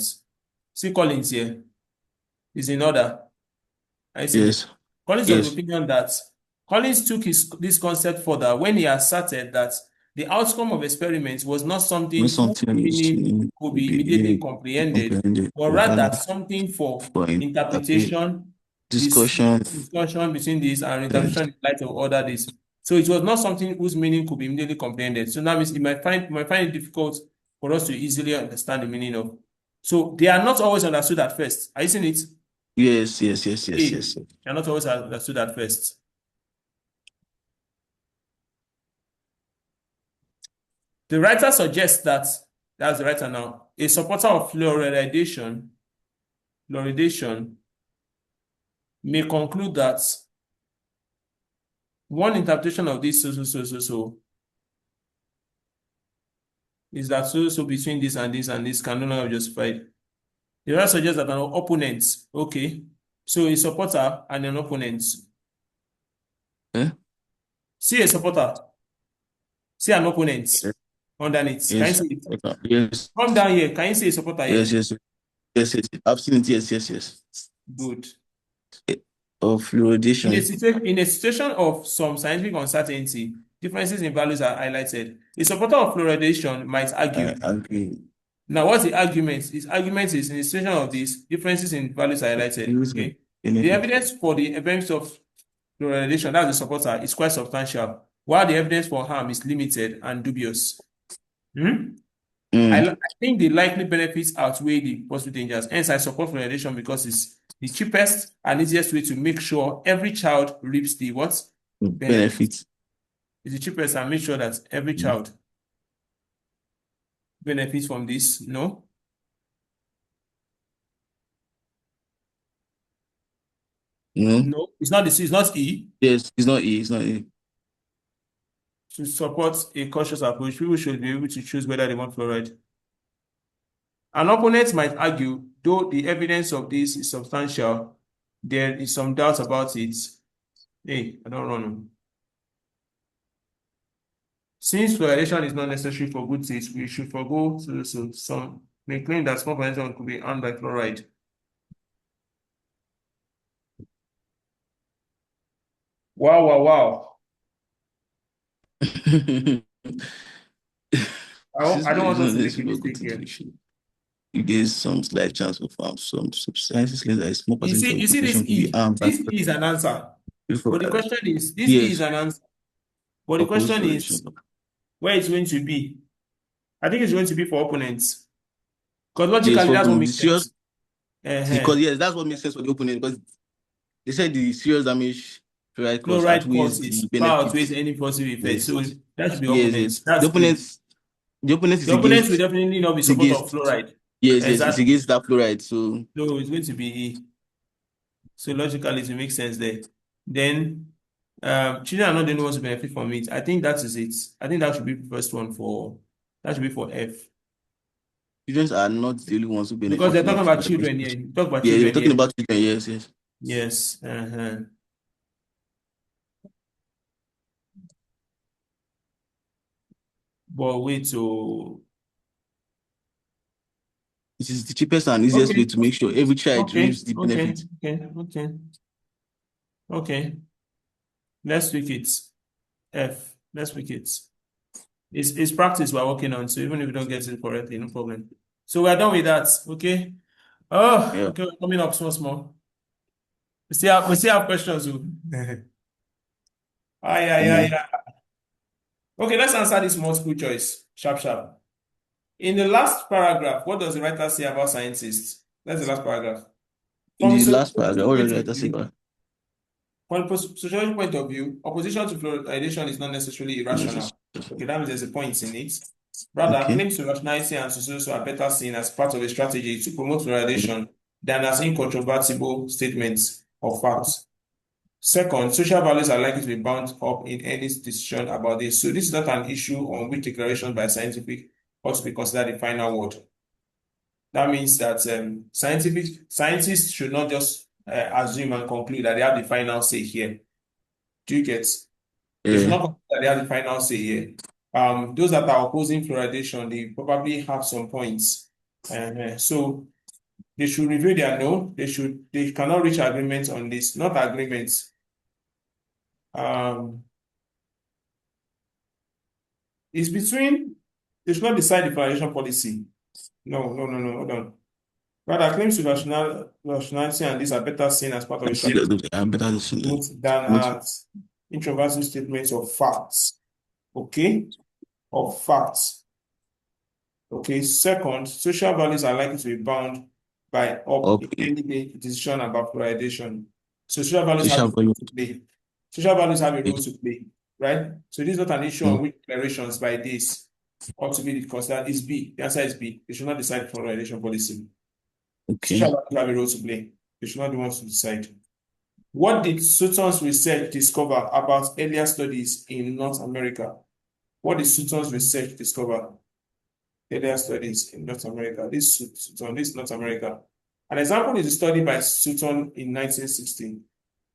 see Collins here is in order. I see. Yes. Collins of the Yes. opinion that Collins took this concept further when he asserted that the outcome of experiments was not When something whose something is meaning could could be be immediately comprehended, comprehended, but but rather rather something for for interpretation, this discussion. discussion between this and Yes. interpretation in light of other this. So it was not something whose meaning could be immediately comprehended. So that means you might find it difficult for us to easily understand the meaning of. So they are not always understood at first. Are you seeing it? Yes. Yes. Yes. Yes. A. Yes. They are not always understood at first. The writer suggests that's the writer now, a supporter of fluoridation may conclude that one interpretation of this so is that so between this and this and this can no longer be justified. The writer suggests that an opponent, okay, so a supporter and an opponent. Eh? See a supporter, see an opponent underneath. Can you Yes. see it? Yes. Come down here. Can you see a supporter Yes. here? Yes. Yes. Yes. I've seen it. Yes. Yes. Yes. Good. Of In a fluoridation. situation of some scientific uncertainty, differences in values are highlighted. A supporter of fluoridation might I argue. agree. Now, what's the argument? His argument is in a situation of this, differences in values are highlighted. Use of Okay. The benefit. evidence for the events of fluoridation, that's the supporter, is quite substantial, while the evidence for harm is limited and dubious. Hmm? I think the likely benefits outweigh the possible dangers. Hence, I support fluoridation because it's the cheapest and easiest way to make sure every child reaps the what? Benefit. Benefit. It's the cheapest and make sure that every Mm. child benefits from this. No? No. No, it's not this, it's not E. Yes. It's not E. It's not E. To support a cautious approach, people should be able to choose whether they want fluoride. An opponent might argue, though the evidence of this is substantial, there is some doubt about it. Hey, I don't run. Since fluoridation is not necessary for good teeth, we should forego some may claim that small percentage could be harmed by fluoride. Wow, wow, wow. Since I don't want fluoridation us is to make a necessary for good mistake here. nutrition, you get some slight chance of harm. Some substances claim that a small You percentage see, of you the see this population could be E. harmed by This E is an answer. But the fluoride. question is, this E is Yes. an answer. But the Oppose question is, fluoridation. where it's going to be. I think it's going to be for opponents. Because Yes, logically, for that's what the makes serious, sense. Uh-huh. because yes, that's what makes sense for the opponent. Because they said the serious damage fluoride cause Fluoride outweighs the causes far outweighs benefits. any positive effect. Yes, So that should be yes, opponents. yes. The That's E. opponents, the opponent The opponents will definitely not be is supporter of against, fluoride. yes, yes, it's Exactly. against that fluoride. So So it's going to be E. So logically, it makes sense there. Then children are not the only ones who benefit from it. I think that is it. I think that should be the first one for that should be for F. children are not the only ones who Because benefit they're from talking about fluoride. children here. You talk about Yeah, they were children talking here. about children. Yes, yes. Yes. But wait, so It is the cheapest and easiest way okay, to make sure every child okay, reaps the okay, benefit. okay. Let's tweak it. F. Let's tweak it. It's practice we're working on, so even if we don't get it correctly, no problem. So we're done with that. Okay. Oh, Yeah. okay, we're coming up small. We still have questions. Oh. Come on. Yeah. Okay, let's answer this multiple choice. Sharp, sharp. In the last paragraph, what does the writer say about scientists? That's the last paragraph. In From the so last paragraph, what going did the to writer say B. about? From a sociology point of view, opposition to fluoridation is not necessarily irrational. Okay, that means there's a point in it. Rather, Okay. claims to rationality and sociology are better seen as part of a strategy to promote fluoridation than as incontrovertible statements of facts. Second, social values are likely to be bound up in any decision about this. So this is not an issue on which declaration by scientific ought to be considered the final word. That means that scientists should not just assume and conclude that they have the final say here. Do you get? They should not conclude that they have the final say here. Those that are opposing fluoridation, they probably have some points. So they should review their note. They cannot reach agreement on this, not agreements. It's between, they should not decide the fluoridation policy. No, hold on. Rather, claims to rationality and these are better seen as part of a strategy than as introverted statements of facts. Okay? Of facts. Okay. Second, social values are likely to be bound by any decision about fluoridation. So social values have a role to play. Social values have a role to play, right? So this is not an issue on which declarations by this ought to be considered. Is B. The answer is B. They should not decide fluoridation policy. Social values have a role to play. They should not be ones to decide. What did Sutton's research discover about earlier studies in North America? What did Sutton's research discover? Earlier studies in North America. This is North America. An example is a study by Sutton in 1916,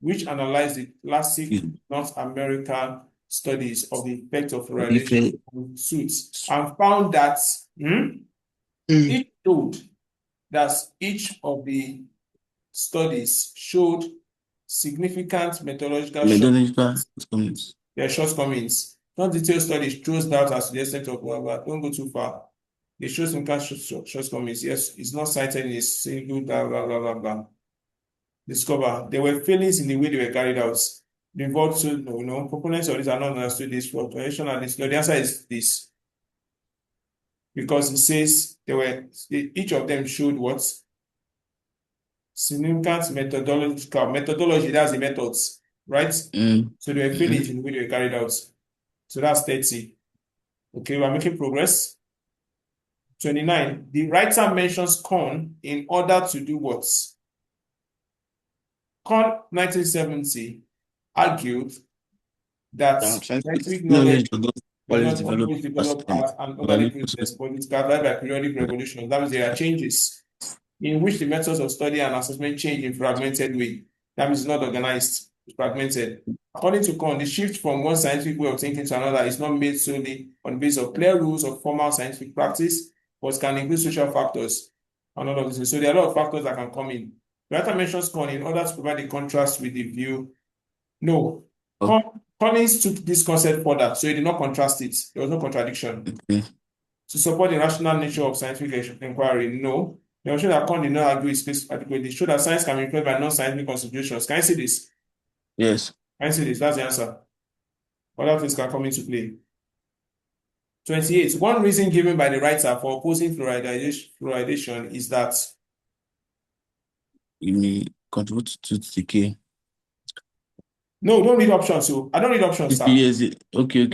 which analyzed the classic North American studies of the effect of fluoridation on suits and found that it showed that each of the studies showed significant methodological shortcomings. Not detailed studies shows doubt as to the extent of whatever. Don't go too far. They show some kind of shortcomings. Yes, it's not cited in a single blah blah blah blah blah. Discover there were failings in the way they were carried out. The involved, so proponents of this are not understood this fluctuation and this. The answer is this. Because it says each of them showed what? Significant methodology, that's the methods, right? So there were failings in the way they were carried out. So that's 30. Okay, we're making progress. 29. The writer mentions Kohn in order to do what? Kohn, 1970, argued that scientific knowledge does not always develop as an orderly process, but it's gathered by periodic revolutions. That means there are changes in which the methods of study and assessment change in fragmented way. That means it's not organized, it's fragmented. According to Kohn, the shift from one scientific way of thinking to another is not made solely on the basis of clear rules of formal scientific practice, but can include social factors and all of this. So there are a lot of factors that can come in. The writer mentions Kohn in order to provide a contrast with the view. No, Collins took this concept further, so he did not contrast it. There was no contradiction. To support the rational nature of scientific inquiry, no. They show that Kohn did not agree with space adequately. Show that science can be influenced by non-scientific considerations. Can you see this? Yes. Can you see this? That's the answer. Other things can come into play. 28. One reason given by the writer for opposing fluoridation is that it may contribute to decay. No, don't read options. So I don't read options, sir. Yes. Okay.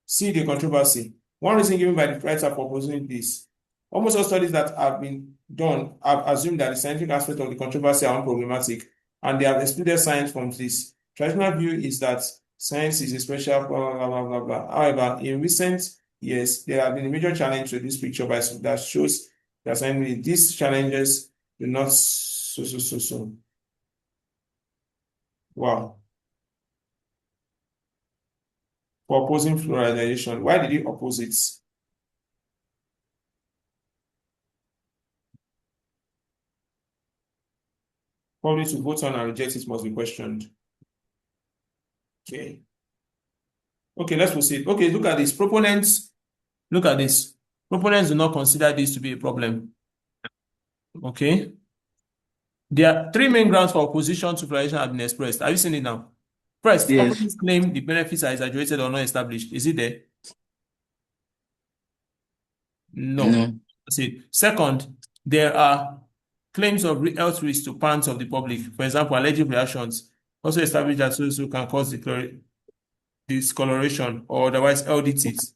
See the controversy. One reason given by the writer for opposing this. Almost all studies that have been done have assumed that the scientific aspect of the controversy are unproblematic, and they have excluded science from this. Traditional view is that science is a special blah, blah, blah, blah, blah. However, in recent years, there have been a major challenge to this picture that shows that these challenges do not so. Wow. For opposing fluoridation. Why did he oppose it? Probably to vote on and reject it must be questioned. Okay. Okay, let's proceed. Okay, look at this. Proponents, look at this. Proponents do not consider this to be a problem. Okay. There are three main grounds for opposition to fluoridation have been expressed. Have you seen it now? First, Yes. opponents claim the benefits are exaggerated or not established. Is it there? No. See. Second, there are claims of health risks to parts of the public. For example, allergic reactions. Also establish that so can cause discoloration or otherwise LDTs.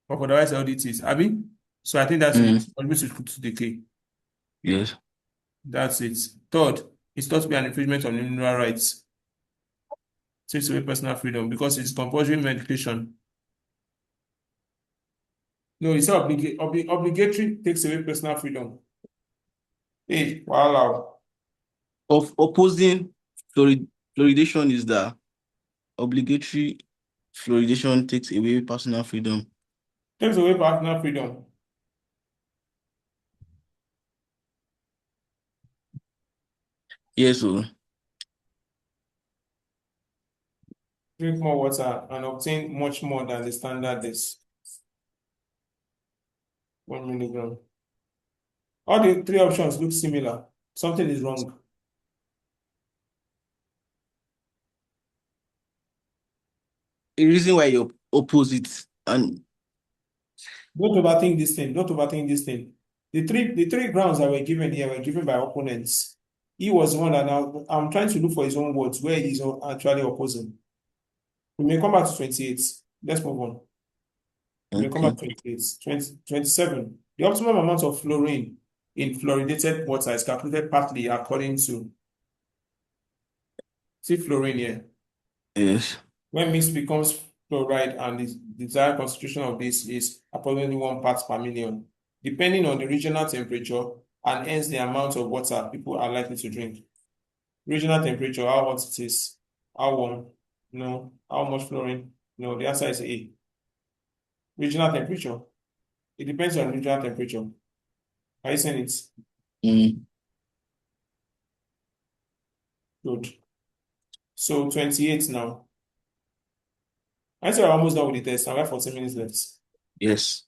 Or otherwise LDTs. Abi? So I think that's it. Mm. Contribute to decay. Yes. That's it. Third, it's thought to be an infringement on individual rights. Takes away personal freedom because it's compulsory medication. No, it's not obligatory takes away personal freedom. Hey, wow. Of opposing fluoridation is that obligatory fluoridation takes away personal freedom. Takes away personal freedom. Yes, so Drink more water and obtain much more than the standard is 1 milligram. All the three options look similar. Something is wrong. a reason why you oppose it, and Don't overthink this thing. Don't overthink this thing. The three grounds that were given here were given by opponents. He was the one that now I'm trying to look for his own words where he's actually opposing. We may come back to 28. Let's move on. We may come back okay. to 28. 27. The optimum amount of fluorine in fluoridated water is calculated partly according to see fluorine here. Yes. When mix becomes fluoride and the desired concentration of this is approximately 1 parts per million, depending on the regional temperature and hence the amount of water people are likely to drink. Regional temperature, how hot it is, how warm, no, how much fluorine, no, the answer is A. Regional temperature, it depends on regional temperature. Are you saying it? Mm. Good. So 28 now. I say we're almost done with the test. I have 14 minutes left. Yes.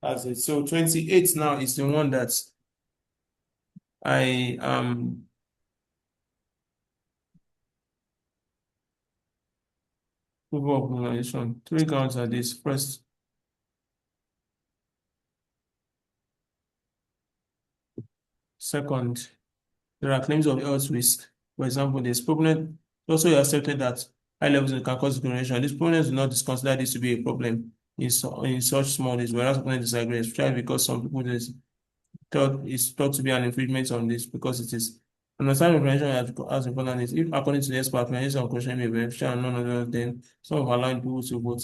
That's it. So 28 now is the one that I proof of organization. Three counts are this. First, second, there are claims of health risk. For example, this proponent also accepted that high levels can cause discrimination. These proponents do not consider this to be a problem in such small ways, whereas opponents disagree, especially because some people thought to be an infringement on this because it is. Understanding information as important is if, according to the expert, some question may be beneficial and none other, then some of allowing people to vote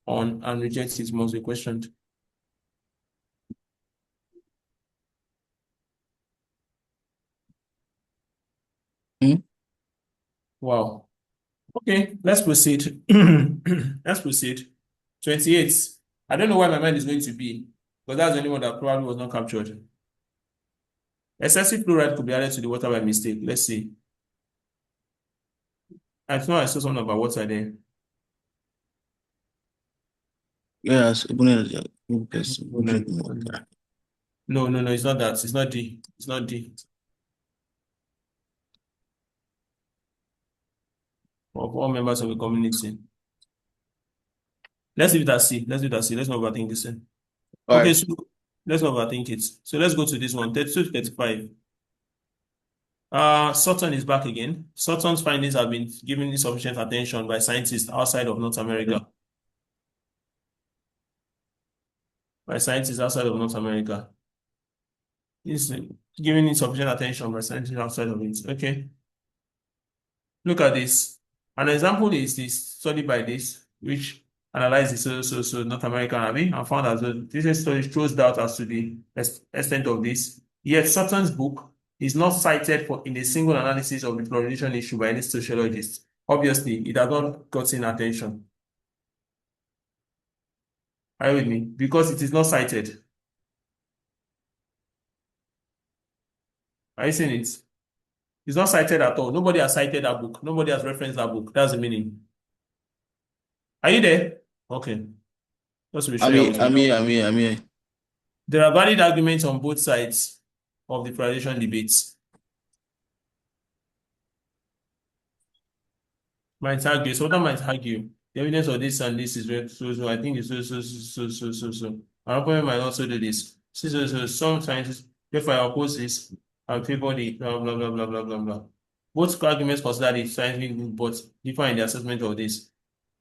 on and reject it must be questioned. Mm. Wow. Okay, let's proceed. Let's proceed. 28. I don't know why my mind is going to be, but that's the only one that probably was not captured. Excessive fluoride could be added to the water by mistake. Let's see. I know I saw something about water there. Yes, opponent drink water. No, it's not that. It's not D. It's not D. Of all members of the community. Let's leave it at C. Let's leave it at C. Let's not overthink this thing. All Okay, right. so let's not overthink it. So let's go to this one. 32 to 35. Sutton is back again. Sutton's findings have been given insufficient attention by scientists outside of North America. By scientists outside of North America. It's given insufficient attention by scientists outside of it. Okay. Look at this. An example is this study by this, which analyzes North American Army and found that this study throws doubt as to the extent of this. Yet Sutton's book is not cited in a single analysis of the fluoridation issue by any sociologist. Obviously, it has not gotten attention. Are you with me? Because it is not cited. Are you seeing it? It's not cited at all. Nobody has cited that book. Nobody has referenced that book. That's the meaning. Are you there? Okay. Just to be sure I'm you're here, with I'm me. here, I'm here, I'm here. There are valid arguments on both sides of the fluoridation debates. Might argue, so that might argue the evidence of this and this is very so. I think it's so. Our opponent might also do this. So some scientists, therefore I oppose this and favor the blah blah blah blah blah blah blah. Both arguments consider the scientific book, but differ in the assessment of this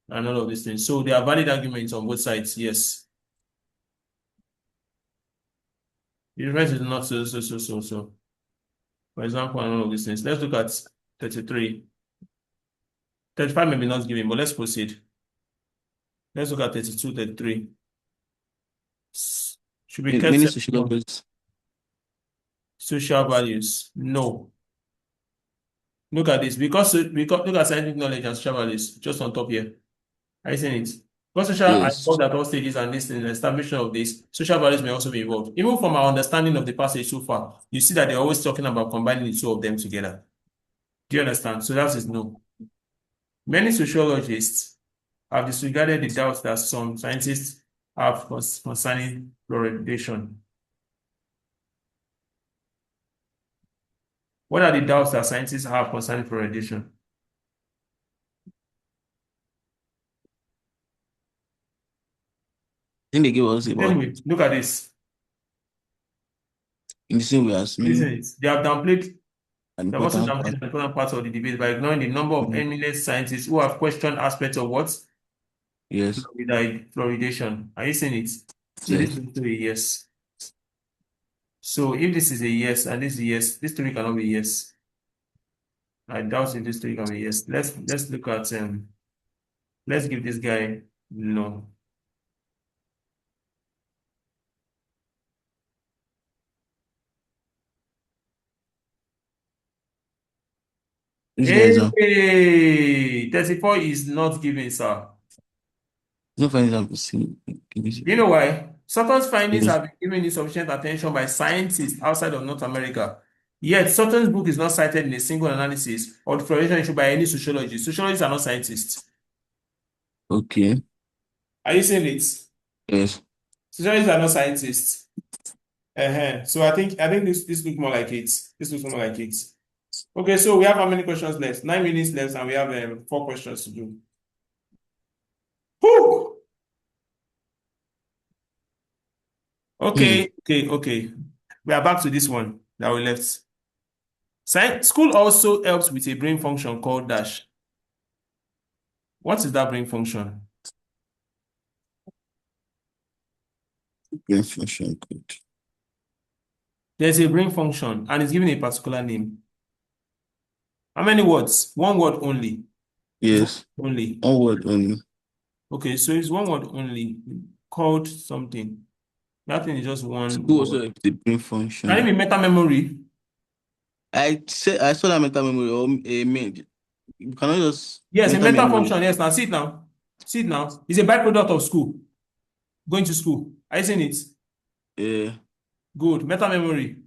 and all of these things. So there are valid arguments on both sides, yes. The difference is not so. For example, and all of these things. Let's look at 33. 35 may be not given, but let's proceed. Let's look at 32, 33. Should be kept Many separate. sociologists. Social values. No. Look at this. Look at scientific knowledge and social values just on top here. Are you seeing it? Because social are Yes. involved at all stages and this in the establishment of this, social values may also be involved. Even from our understanding of the passage so far, you see that they're always talking about combining the two of them together. Do you understand? So that is no. Many sociologists have disregarded the doubts that some scientists have concerning fluoridation. What are the doubts that scientists have concerning fluoridation? I think they gave us about Anyway, look at this. in the same way as Listen, many they have downplayed. an They have also important part. downplayed an important part of the debate by ignoring the number of eminent scientists who have questioned aspects of what Yes. fluoridation. Are you seeing it? So this Yes. is a yes. So if this is a yes and this is a yes, this three cannot be yes. I doubt if this three can be yes. Let's look at let's give this guy no. This guy is Hey, 34 is not given, sir. no for example. See, You know why? Sutton's findings yes. have been given insufficient attention by scientists outside of North America. Yet, Sutton's book is not cited in a single analysis or the fluoridation issue by any sociologist. Sociologists are not scientists. Okay. Are you seeing it? Yes. Sociologists are not scientists. So I think this looks more like it. This looks more like it. Okay, so we have how many questions left? 9 minutes left, and we have 4 questions to do. Whew! Okay. We are back to this one that we left. School also helps with a brain function called dash. What is that brain function? Brain function code. There's a brain function and it's given a particular name. How many words? One word only. Yes. Only. One word only. Okay, so it's one word only called something. That thing is just one School also word. helps the brain Can it be function. meta memory? I saw that meta memory or a main. You cannot just Yes, a meta meta memory. function. Yes, now see it now. See it now. It's a byproduct of school. Going to school. Are you seeing it? Yeah. Good. Meta memory.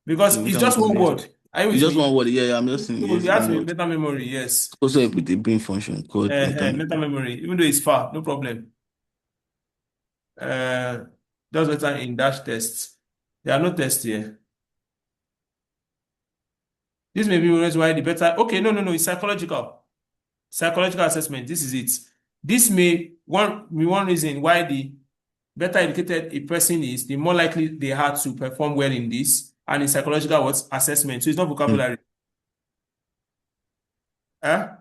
Because Okay, it's meta just one memory. word. Are you It's with just me? one word. Yeah, I'm just saying So yes, it has one to be word. meta memory, yes. Also help with the brain function called meta Meta memory. memory, even though it's far, no problem. Uh, does better in dash tests. There are no tests here. This may be reasons why the better. Okay, no, it's psychological. Psychological assessment. This is it. This may one reason why the better educated a person is, the more likely they are to perform well in this and in psychological what assessment. So it's not Mm. vocabulary. Huh?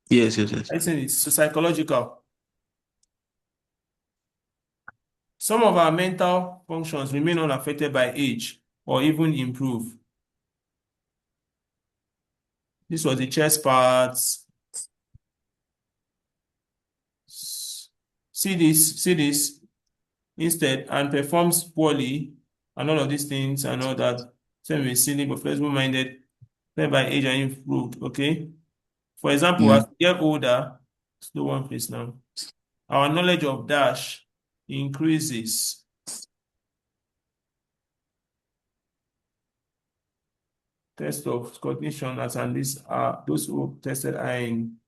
Yes. I think it's so psychological. Some of our mental functions remain unaffected by age or even improve. This was the chest parts. See this instead and performs poorly and all of these things and all that. Same with silly but flexible minded, led by age and improved. Okay. For example, as Mm. we get older, slow one please now. Our knowledge of dash increases. Test of cognition as and these are those who tested are in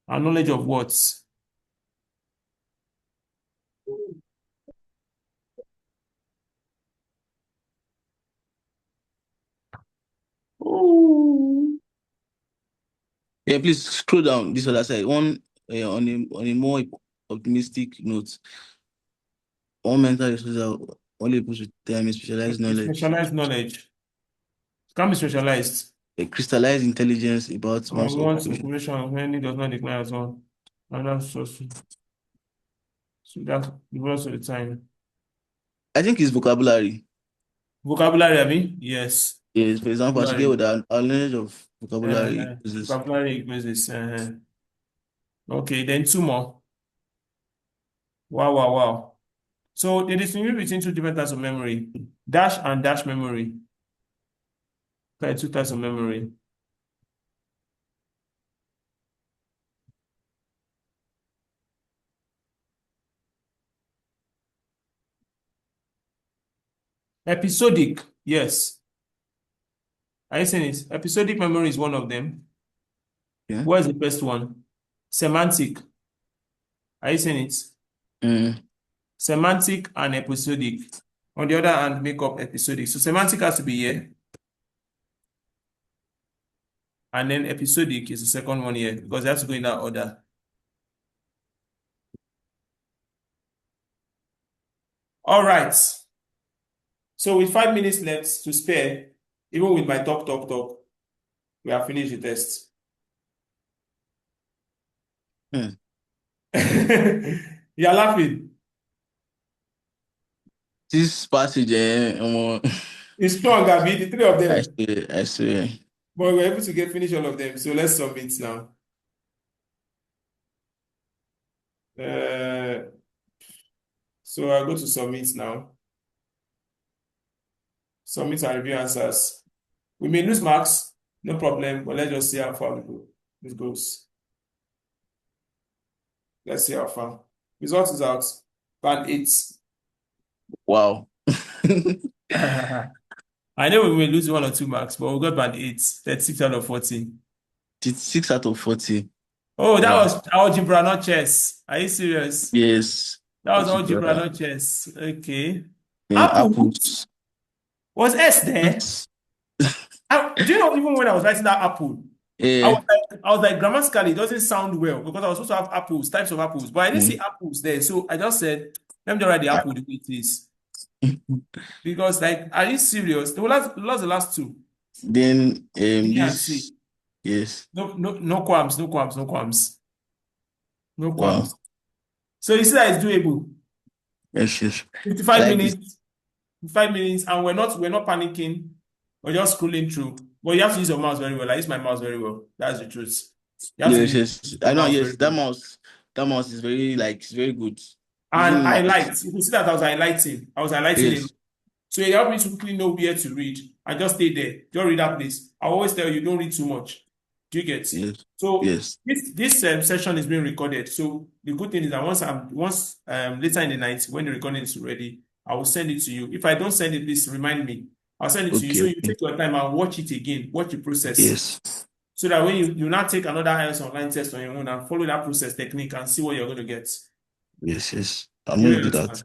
our knowledge of words. Ooh. Yeah, please scroll down this other side. One on a more optimistic note. All mental resources are only able to determine specialized Okay, knowledge. specialized knowledge. Can be specialized. A crystallized intelligence about one's One's occupation. occupation when it does not decline as well. And that's also, so that's the rest of the time. I think it's vocabulary. Vocabulary, I mean? Yes. Yes, for example, I should get Vocabulary. with our knowledge of vocabulary uses. Vocabulary increases. Okay, then two more. Wow, wow, wow. So they distinguish between two different types of memory, dash and dash memory. Okay, two types of memory. Episodic, yes. Are you saying it? Episodic memory is one of them. Yeah. What is the first one? Semantic. Are you saying it? Mm. Semantic and episodic. On the other hand, make up episodic. So semantic has to be here. And then episodic is the second one here because they have to go in that order. All right. So with 5 minutes left to spare, even with my talk, we have finished the test. Mm. You're laughing. This passage, It's strong, Abby, the three of I them. swear, I swear. But we're able to finish all of them. So let's submit now. So I'll go to submit now. Submit and review answers. We may lose marks, no problem, but let's just see how far it goes. Let's see how far. Result is out. Band 8. Wow. I know we may lose 1 or 2 marks, but we got band 8, 36 out of 40. 6 out of 40. Oh, that Wow. was algebra, not chess. Are you serious? Yes. That was algebra, not chess. Okay. Apples. Was S there? Do you know, even when I was writing that apple, Yeah. I was like, grammatically, it doesn't sound well because I was supposed to have apples, types of apples, but I didn't see apples there. So I just said, let me just write the apple the way it is. Because, like, are you serious? They lost the last two. Then this, yes. No qualms. No qualms. Wow. So you see that it's doable. Yes. 55 like minutes. 5 minutes, and we're not panicking. We're just scrolling through. But you have to use your mouse very well. I use my mouse very well. That's the truth. Yes. I know. Yes, that mouse is very it's very good. And highlight. You can see that I was highlighting. Yes. It. So it helped me to quickly know where to read. I just stay there. Just read that place. I always tell you, don't read too much. Do you get? Yes. So yes. This session is being recorded. So the good thing is that once later in the night when the recording is ready, I will send it to you. If I don't send it, please remind me. I'll send it to you. So you take your time and watch it again. Watch the process. Yes. So that when you now take another IELTS online test on your own and follow that process technique and see what you're going to get. Yes. I'm going to do that.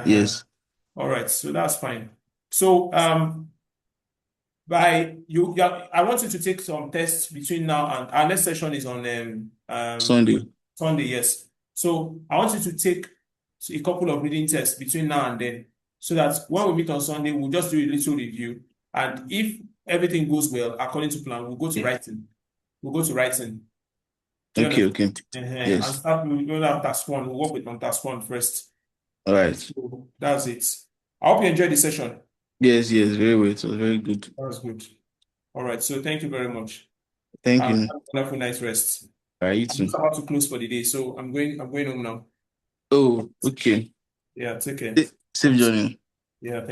Yes. All right. So that's fine. So I want you to take some tests between now and our next session is on Sunday. Yes. So I want you to take a couple of reading tests between now and then, so that when we meet on Sunday, we'll just do a little review. And if everything goes well according to plan, we'll go to writing. Okay. Yes. And start with task 1. We'll work with on task 1 first. All right. So that's it. I hope you enjoyed the session. Yes, very well. It was very good. That was good. All right. So thank you very much. Thank you. Have a wonderful night's rest. All right, you too. I'm about to close for the day, so I'm going home now. Oh, okay. Yeah, take care. Safe journey. Yeah, thank you.